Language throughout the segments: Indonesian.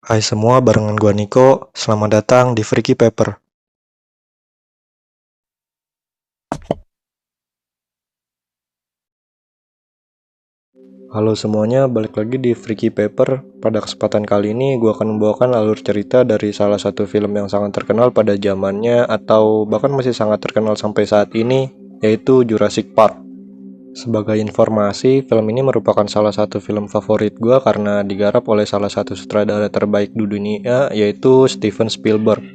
Hai semua, barengan gua Niko. Selamat datang di Freaky Paper. Halo semuanya, balik lagi di Freaky Paper. Pada kesempatan kali ini, gua akan membawakan alur cerita dari salah satu film yang sangat terkenal pada zamannya atau bahkan masih sangat terkenal sampai saat ini, yaitu Jurassic Park. Sebagai informasi, film ini merupakan salah satu film favorit gua karena digarap oleh salah satu sutradara terbaik di dunia, yaitu Steven Spielberg.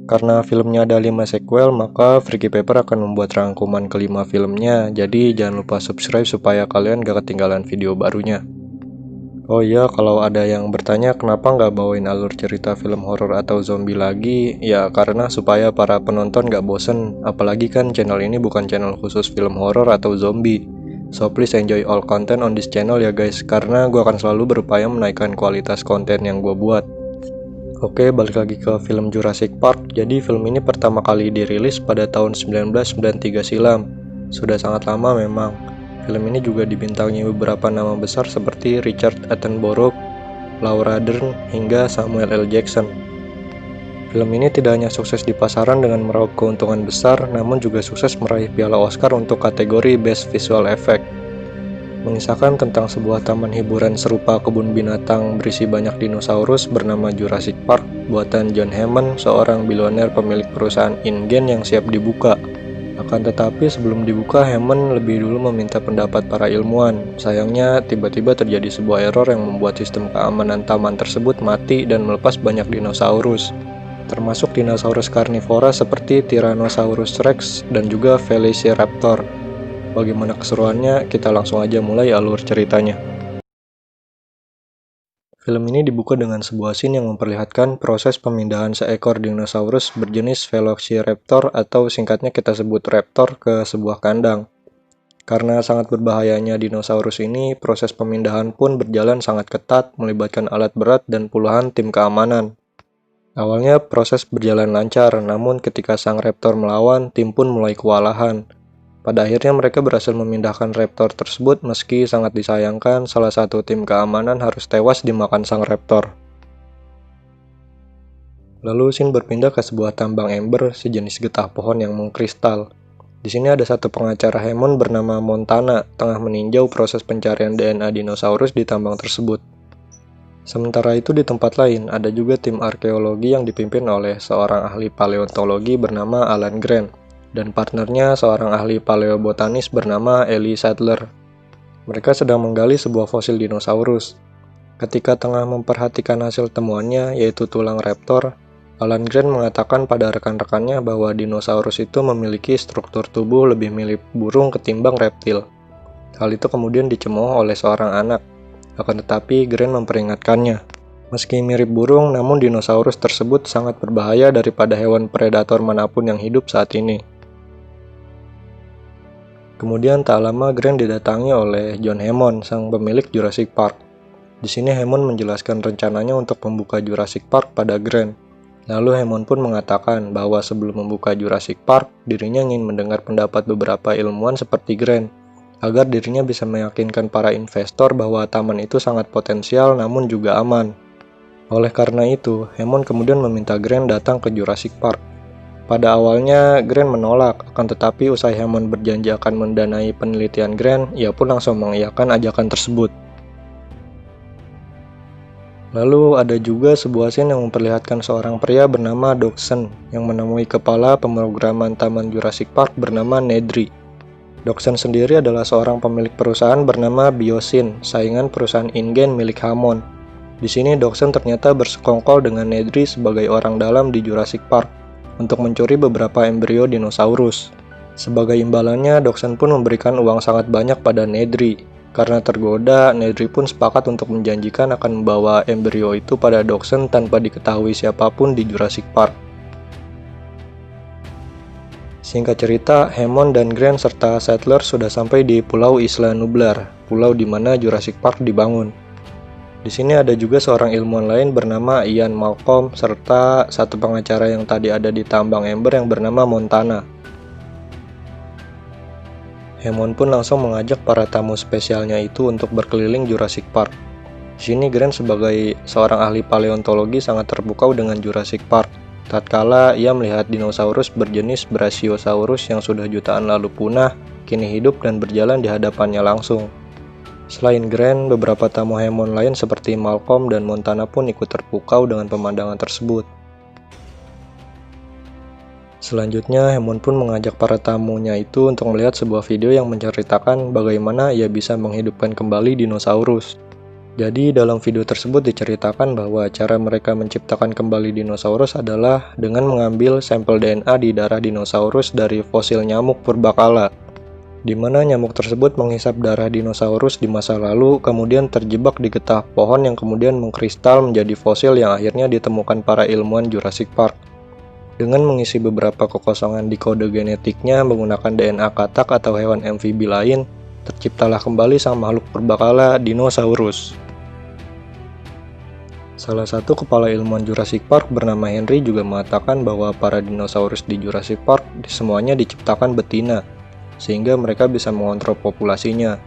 Karena filmnya ada 5 sequel, maka Freaky Paper akan membuat rangkuman kelima filmnya. Jadi jangan lupa subscribe supaya kalian gak ketinggalan video barunya. Oh iya, kalau ada yang bertanya kenapa nggak bawain alur cerita film horor atau zombie lagi, ya karena supaya para penonton gak bosen. Apalagi kan channel ini bukan channel khusus film horor atau zombie. So please enjoy all content on this channel ya guys, karena gue akan selalu berupaya menaikkan kualitas konten yang gue buat. Oke, balik lagi ke film Jurassic Park. Jadi film ini pertama kali dirilis pada tahun 1993 silam. Sudah sangat lama memang. Film ini juga dibintangi beberapa nama besar seperti Richard Attenborough, Laura Dern, hingga Samuel L. Jackson. Film ini tidak hanya sukses di pasaran dengan meraup keuntungan besar, namun juga sukses meraih piala Oscar untuk kategori Best Visual Effect. Mengisahkan tentang sebuah taman hiburan serupa kebun binatang berisi banyak dinosaurus bernama Jurassic Park, buatan John Hammond, seorang bilioner pemilik perusahaan InGen yang siap dibuka. Akan tetapi sebelum dibuka, Hammond lebih dulu meminta pendapat para ilmuwan. Sayangnya, tiba-tiba terjadi sebuah error yang membuat sistem keamanan taman tersebut mati dan melepas banyak dinosaurus, termasuk dinosaurus karnivora seperti Tyrannosaurus Rex dan juga Velociraptor. Bagaimana keseruannya? Kita langsung aja mulai alur ceritanya. Film ini dibuka dengan sebuah scene yang memperlihatkan proses pemindahan seekor dinosaurus berjenis Velociraptor atau singkatnya kita sebut raptor ke sebuah kandang. Karena sangat berbahayanya dinosaurus ini, proses pemindahan pun berjalan sangat ketat, melibatkan alat berat dan puluhan tim keamanan. Awalnya proses berjalan lancar, namun ketika sang raptor melawan, tim pun mulai kewalahan. Pada akhirnya mereka berhasil memindahkan raptor tersebut meski sangat disayangkan salah satu tim keamanan harus tewas dimakan sang raptor. Lalu scene berpindah ke sebuah tambang ember sejenis getah pohon yang mengkristal. Di sini ada satu pengacara Hammond bernama Montana tengah meninjau proses pencarian DNA dinosaurus di tambang tersebut. Sementara itu di tempat lain ada juga tim arkeologi yang dipimpin oleh seorang ahli paleontologi bernama Alan Grant dan partnernya seorang ahli paleobotanis bernama Ellie Sattler. Mereka sedang menggali sebuah fosil dinosaurus. Ketika tengah memperhatikan hasil temuannya, yaitu tulang raptor, Alan Grant mengatakan pada rekan-rekannya bahwa dinosaurus itu memiliki struktur tubuh lebih mirip burung ketimbang reptil. Hal itu kemudian dicemooh oleh seorang anak. Akan tetapi, Grant memperingatkannya. Meski mirip burung, namun dinosaurus tersebut sangat berbahaya daripada hewan predator manapun yang hidup saat ini. Kemudian tak lama Grant didatangi oleh John Hammond, sang pemilik Jurassic Park. Di sini Hammond menjelaskan rencananya untuk membuka Jurassic Park pada Grant. Lalu Hammond pun mengatakan bahwa sebelum membuka Jurassic Park, dirinya ingin mendengar pendapat beberapa ilmuwan seperti Grant, agar dirinya bisa meyakinkan para investor bahwa taman itu sangat potensial namun juga aman. Oleh karena itu, Hammond kemudian meminta Grant datang ke Jurassic Park. Pada awalnya, Grant menolak, akan tetapi usai Hammond berjanji akan mendanai penelitian Grant, ia pun langsung mengiyakan ajakan tersebut. Lalu ada juga sebuah scene yang memperlihatkan seorang pria bernama Dodgson yang menemui kepala pemrograman Taman Jurassic Park bernama Nedry. Dodgson sendiri adalah seorang pemilik perusahaan bernama Biosyn, saingan perusahaan InGen milik Hammond. Di sini Dodgson ternyata bersekongkol dengan Nedry sebagai orang dalam di Jurassic Park untuk mencuri beberapa embrio dinosaurus. Sebagai imbalannya, Dodgson pun memberikan uang sangat banyak pada Nedry. Karena tergoda, Nedry pun sepakat untuk menjanjikan akan membawa embrio itu pada Dodgson tanpa diketahui siapapun di Jurassic Park. Singkat cerita, Hammond dan Grant serta Sattler sudah sampai di Pulau Isla Nublar, pulau di mana Jurassic Park dibangun. Di sini ada juga seorang ilmuwan lain bernama Ian Malcolm serta satu pengacara yang tadi ada di tambang ember yang bernama Montana. Hammond pun langsung mengajak para tamu spesialnya itu untuk berkeliling Jurassic Park. Di sini Grant sebagai seorang ahli paleontologi sangat terpukau dengan Jurassic Park. Tatkala ia melihat dinosaurus berjenis Brachiosaurus yang sudah jutaan lalu punah, kini hidup dan berjalan di hadapannya langsung. Selain Grant, beberapa tamu Hammond lain seperti Malcolm dan Montana pun ikut terpukau dengan pemandangan tersebut. Selanjutnya, Hammond pun mengajak para tamunya itu untuk melihat sebuah video yang menceritakan bagaimana ia bisa menghidupkan kembali dinosaurus. Jadi dalam video tersebut diceritakan bahwa cara mereka menciptakan kembali dinosaurus adalah dengan mengambil sampel DNA di darah dinosaurus dari fosil nyamuk purbakala, di mana nyamuk tersebut menghisap darah dinosaurus di masa lalu, kemudian terjebak di getah pohon yang kemudian mengkristal menjadi fosil yang akhirnya ditemukan para ilmuwan Jurassic Park. Dengan mengisi beberapa kekosongan di kode genetiknya menggunakan DNA katak atau hewan amfibi lain, terciptalah kembali sang makhluk purbakala dinosaurus. Salah satu kepala ilmuwan Jurassic Park bernama Henry juga mengatakan bahwa para dinosaurus di Jurassic Park semuanya diciptakan betina, sehingga mereka bisa mengontrol populasinya.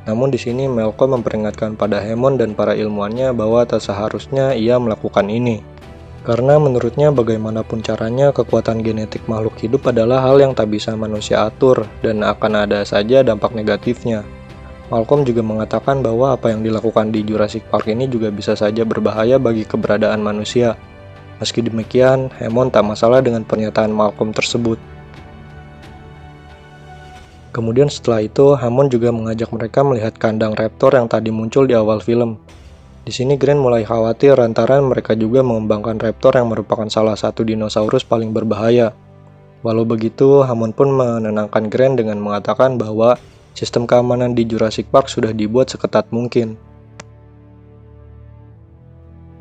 Namun di sini Malcolm memperingatkan pada Hammond dan para ilmuwannya bahwa tak seharusnya ia melakukan ini. Karena menurutnya bagaimanapun caranya kekuatan genetik makhluk hidup adalah hal yang tak bisa manusia atur dan akan ada saja dampak negatifnya. Malcolm juga mengatakan bahwa apa yang dilakukan di Jurassic Park ini juga bisa saja berbahaya bagi keberadaan manusia. Meski demikian, Hammond tak masalah dengan pernyataan Malcolm tersebut. Kemudian setelah itu, Hammond juga mengajak mereka melihat kandang raptor yang tadi muncul di awal film. Di sini Grant mulai khawatir lantaran mereka juga mengembangkan raptor yang merupakan salah satu dinosaurus paling berbahaya. Walau begitu, Hammond pun menenangkan Grant dengan mengatakan bahwa sistem keamanan di Jurassic Park sudah dibuat seketat mungkin.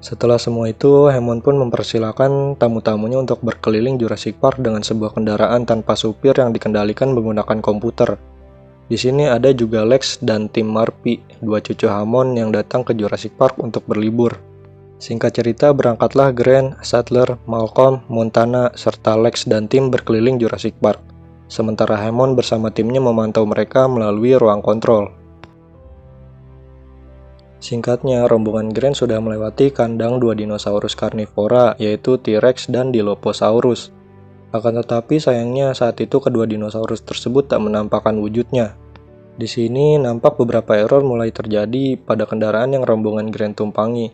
Setelah semua itu, Hammond pun mempersilahkan tamu-tamunya untuk berkeliling Jurassic Park dengan sebuah kendaraan tanpa supir yang dikendalikan menggunakan komputer. Di sini ada juga Lex dan Tim Murphy, dua cucu Hammond yang datang ke Jurassic Park untuk berlibur. Singkat cerita, berangkatlah Grant, Sattler, Malcolm, Montana, serta Lex dan Tim berkeliling Jurassic Park. Sementara Hammond bersama timnya memantau mereka melalui ruang kontrol. Singkatnya, rombongan Grant sudah melewati kandang dua dinosaurus karnivora, yaitu T-Rex dan Dilophosaurus. Akan tetapi sayangnya saat itu kedua dinosaurus tersebut tak menampakkan wujudnya. Di sini nampak beberapa error mulai terjadi pada kendaraan yang rombongan Grant tumpangi.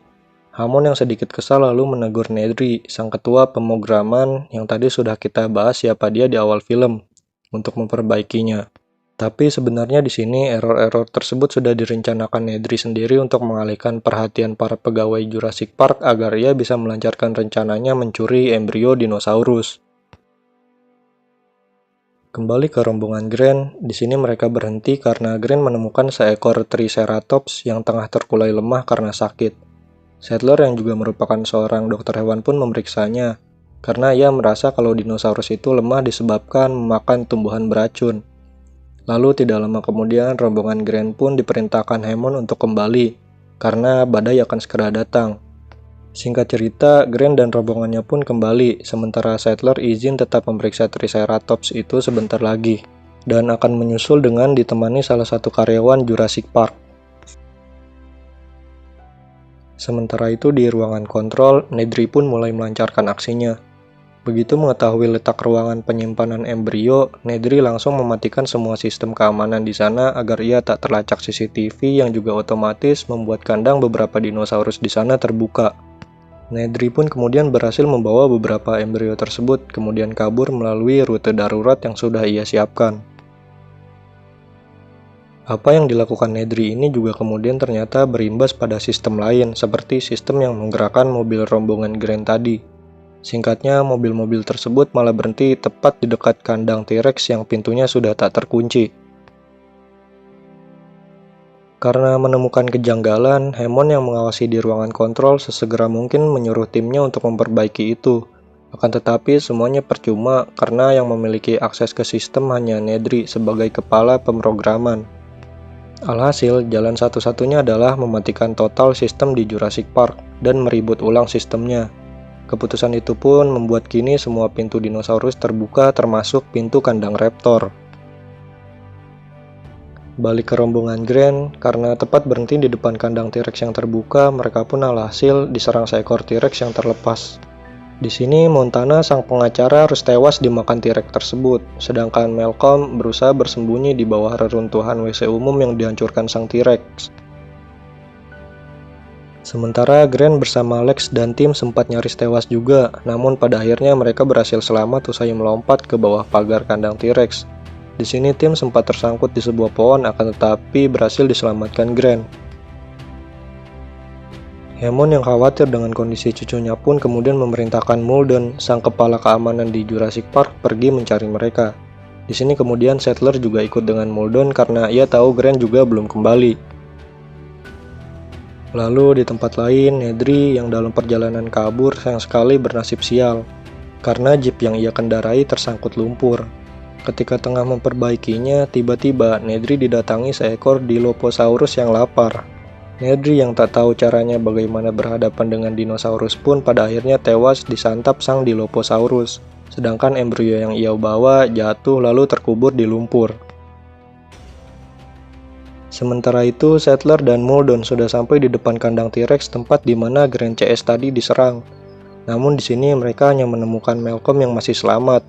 Hammond yang sedikit kesal lalu menegur Nedry, sang ketua pemrograman yang tadi sudah kita bahas siapa dia di awal film, untuk memperbaikinya. Tapi sebenarnya di sini error-error tersebut sudah direncanakan Nedry sendiri untuk mengalihkan perhatian para pegawai Jurassic Park agar ia bisa melancarkan rencananya mencuri embrio dinosaurus. Kembali ke rombongan Grant, di sini mereka berhenti karena Grant menemukan seekor Triceratops yang tengah terkulai lemah karena sakit. Sattler yang juga merupakan seorang dokter hewan pun memeriksanya, karena ia merasa kalau dinosaurus itu lemah disebabkan memakan tumbuhan beracun. Lalu tidak lama kemudian rombongan Grant pun diperintahkan Hammond untuk kembali, karena badai akan segera datang. Singkat cerita, Grant dan rombongannya pun kembali, sementara Sattler izin tetap memeriksa Triceratops itu sebentar lagi, dan akan menyusul dengan ditemani salah satu karyawan Jurassic Park. Sementara itu di ruangan kontrol, Nedry pun mulai melancarkan aksinya. Begitu mengetahui letak ruangan penyimpanan embrio, Nedry langsung mematikan semua sistem keamanan di sana agar ia tak terlacak CCTV yang juga otomatis membuat kandang beberapa dinosaurus di sana terbuka. Nedry pun kemudian berhasil membawa beberapa embrio tersebut, kemudian kabur melalui rute darurat yang sudah ia siapkan. Apa yang dilakukan Nedry ini juga kemudian ternyata berimbas pada sistem lain, seperti sistem yang menggerakkan mobil rombongan Grant tadi. Singkatnya, mobil-mobil tersebut malah berhenti tepat di dekat kandang T-Rex yang pintunya sudah tak terkunci. Karena menemukan kejanggalan, Hammond yang mengawasi di ruangan kontrol sesegera mungkin menyuruh timnya untuk memperbaiki itu. Akan tetapi semuanya percuma karena yang memiliki akses ke sistem hanya Nedry sebagai kepala pemrograman. Alhasil, jalan satu-satunya adalah mematikan total sistem di Jurassic Park dan meribut ulang sistemnya. Keputusan itu pun membuat kini semua pintu dinosaurus terbuka termasuk pintu kandang raptor. Balik ke rombongan Grant, karena tepat berhenti di depan kandang T-Rex yang terbuka, mereka pun alhasil diserang seekor T-Rex yang terlepas. Di sini Montana sang pengacara harus tewas dimakan T-Rex tersebut, sedangkan Malcolm berusaha bersembunyi di bawah reruntuhan WC umum yang dihancurkan sang T-Rex. Sementara Grant bersama Lex dan tim sempat nyaris tewas juga, namun pada akhirnya mereka berhasil selamat usai melompat ke bawah pagar kandang T-Rex. Di sini tim sempat tersangkut di sebuah pohon, akan tetapi berhasil diselamatkan Grant. Hammond yang khawatir dengan kondisi cucunya pun kemudian memerintahkan Muldoon, sang kepala keamanan di Jurassic Park, pergi mencari mereka. Di sini kemudian Sattler juga ikut dengan Muldoon karena ia tahu Grant juga belum kembali. Lalu di tempat lain, Nedry yang dalam perjalanan kabur sayang sekali bernasib sial, karena jeep yang ia kendarai tersangkut lumpur. Ketika tengah memperbaikinya, tiba-tiba Nedry didatangi seekor Dilophosaurus yang lapar. Nedry yang tak tahu caranya bagaimana berhadapan dengan dinosaurus pun pada akhirnya tewas disantap sang Dilophosaurus, sedangkan embrio yang ia bawa jatuh lalu terkubur di lumpur. Sementara itu, Sattler dan Muldoon sudah sampai di depan kandang T-Rex tempat di mana Grant CS tadi diserang. Namun di sini mereka hanya menemukan Malcolm yang masih selamat.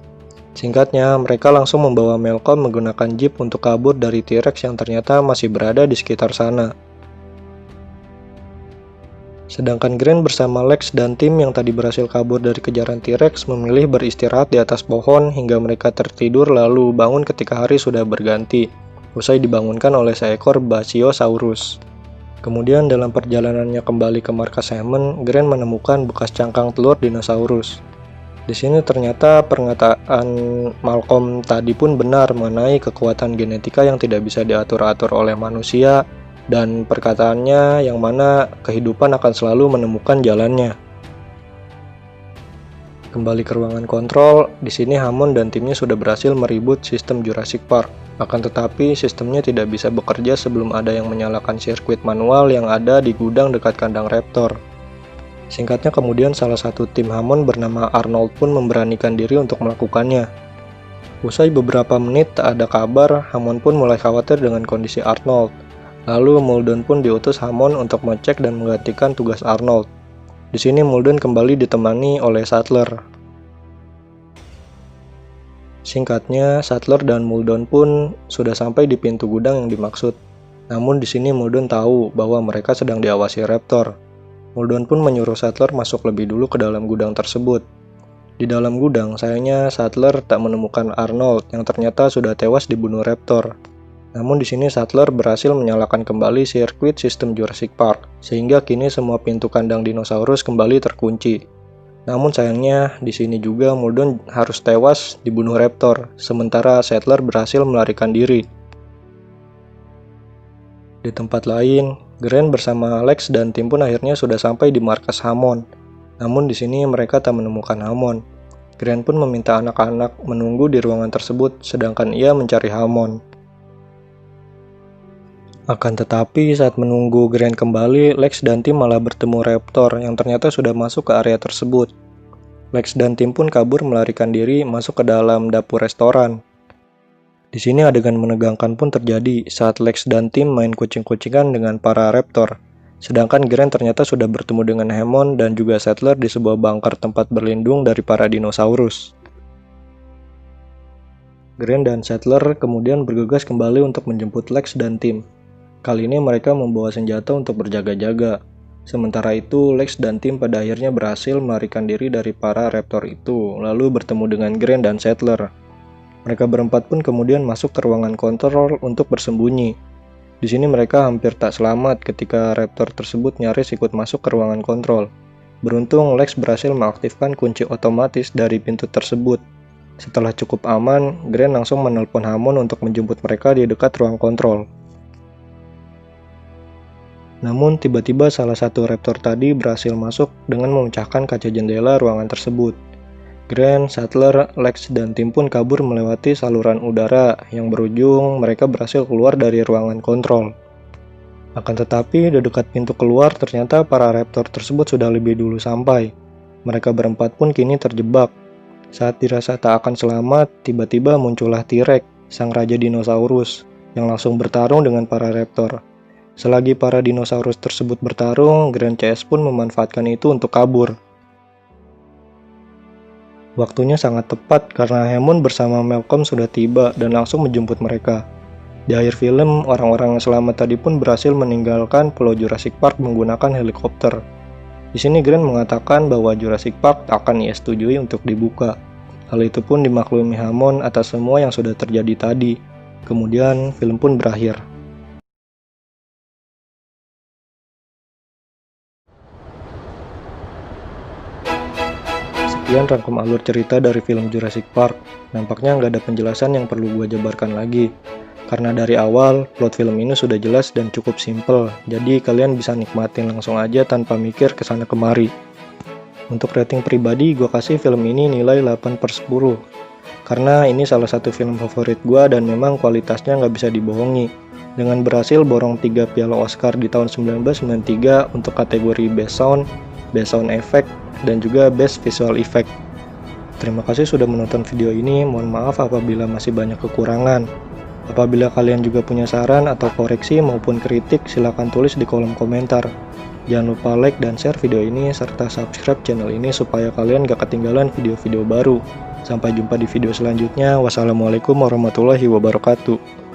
Singkatnya, mereka langsung membawa Malcolm menggunakan jeep untuk kabur dari T-Rex yang ternyata masih berada di sekitar sana. Sedangkan Grant bersama Lex dan tim yang tadi berhasil kabur dari kejaran T-Rex memilih beristirahat di atas pohon hingga mereka tertidur lalu bangun ketika hari sudah berganti, usai dibangunkan oleh seekor Basiosaurus. Kemudian dalam perjalanannya kembali ke markas Hammond, Grant menemukan bekas cangkang telur dinosaurus. Di sini ternyata pernyataan Malcolm tadi pun benar mengenai kekuatan genetika yang tidak bisa diatur-atur oleh manusia, dan perkataannya yang mana kehidupan akan selalu menemukan jalannya. Kembali ke ruangan kontrol, di sini Hammond dan timnya sudah berhasil meribut sistem Jurassic Park. Akan tetapi sistemnya tidak bisa bekerja sebelum ada yang menyalakan sirkuit manual yang ada di gudang dekat kandang Raptor. Singkatnya kemudian salah satu tim Hammond bernama Arnold pun memberanikan diri untuk melakukannya. Usai beberapa menit tak ada kabar, Hammond pun mulai khawatir dengan kondisi Arnold. Lalu Muldoon pun diutus Hammond untuk mengecek dan menggantikan tugas Arnold. Di sini Muldoon kembali ditemani oleh Sattler. Singkatnya, Sattler dan Muldoon pun sudah sampai di pintu gudang yang dimaksud. Namun di sini Muldoon tahu bahwa mereka sedang diawasi Raptor. Muldoon pun menyuruh Sattler masuk lebih dulu ke dalam gudang tersebut. Di dalam gudang, sayangnya Sattler tak menemukan Arnold yang ternyata sudah tewas dibunuh Raptor. Namun di sini Sattler berhasil menyalakan kembali sirkuit sistem Jurassic Park, sehingga kini semua pintu kandang dinosaurus kembali terkunci. Namun sayangnya di sini juga Muldoon harus tewas dibunuh Raptor, sementara Sattler berhasil melarikan diri. Di tempat lain, Grant bersama Lex dan tim pun akhirnya sudah sampai di markas Hammond. Namun di sini mereka tak menemukan Hammond. Grant pun meminta anak-anak menunggu di ruangan tersebut, sedangkan ia mencari Hammond. Akan tetapi saat menunggu Grant kembali, Lex dan tim malah bertemu Raptor yang ternyata sudah masuk ke area tersebut. Lex dan tim pun kabur melarikan diri masuk ke dalam dapur restoran. Di sini adegan menegangkan pun terjadi saat Lex dan tim main kucing-kucingan dengan para Raptor. Sedangkan Grant ternyata sudah bertemu dengan Hammond dan juga Sattler di sebuah bunker tempat berlindung dari para dinosaurus. Grant dan Sattler kemudian bergegas kembali untuk menjemput Lex dan tim. Kali ini mereka membawa senjata untuk berjaga-jaga. Sementara itu, Lex dan tim pada akhirnya berhasil melarikan diri dari para Raptor itu, lalu bertemu dengan Grant dan Sattler. Mereka berempat pun kemudian masuk ke ruangan kontrol untuk bersembunyi. Di sini mereka hampir tak selamat ketika Raptor tersebut nyaris ikut masuk ke ruangan kontrol. Beruntung Lex berhasil mengaktifkan kunci otomatis dari pintu tersebut. Setelah cukup aman, Grant langsung menelpon Hammond untuk menjemput mereka di dekat ruang kontrol. Namun tiba-tiba salah satu Raptor tadi berhasil masuk dengan memecahkan kaca jendela ruangan tersebut. Grant, Sattler, Lex, dan tim pun kabur melewati saluran udara yang berujung mereka berhasil keluar dari ruangan kontrol. Akan tetapi di dekat pintu keluar ternyata para Raptor tersebut sudah lebih dulu sampai. Mereka berempat pun kini terjebak. Saat dirasa tak akan selamat, tiba-tiba muncullah T-Rex, sang raja dinosaurus. yang langsung bertarung dengan para raptor. Selagi para dinosaurus tersebut bertarung, Grand CS pun memanfaatkan itu untuk kabur. Waktunya sangat tepat karena Hammond bersama Malcolm sudah tiba dan langsung menjemput mereka. Di akhir film, orang-orang yang selamat tadi pun berhasil meninggalkan Pulau Jurassic Park menggunakan helikopter. Di sini Grant mengatakan bahwa Jurassic Park akan ia setujui untuk dibuka. Hal itu pun dimaklumi Hammond atas semua yang sudah terjadi tadi. Kemudian film pun berakhir. Sekian rangkum alur cerita dari film Jurassic Park. Nampaknya nggak ada penjelasan yang perlu gue jabarkan lagi. Karena dari awal, plot film ini sudah jelas dan cukup simple, jadi kalian bisa nikmatin langsung aja tanpa mikir kesana kemari. Untuk rating pribadi, gue kasih film ini nilai 8/10. Karena ini salah satu film favorit gue dan memang kualitasnya nggak bisa dibohongi. Dengan berhasil borong 3 piala Oscar di tahun 1993 untuk kategori Best Sound, Best Sound Effect, dan juga Best Visual Effect. Terima kasih sudah menonton video ini, mohon maaf apabila masih banyak kekurangan. Apabila kalian juga punya saran atau koreksi maupun kritik, silahkan tulis di kolom komentar. Jangan lupa like dan share video ini, serta subscribe channel ini supaya kalian gak ketinggalan video-video baru. Sampai jumpa di video selanjutnya. Wassalamualaikum warahmatullahi wabarakatuh.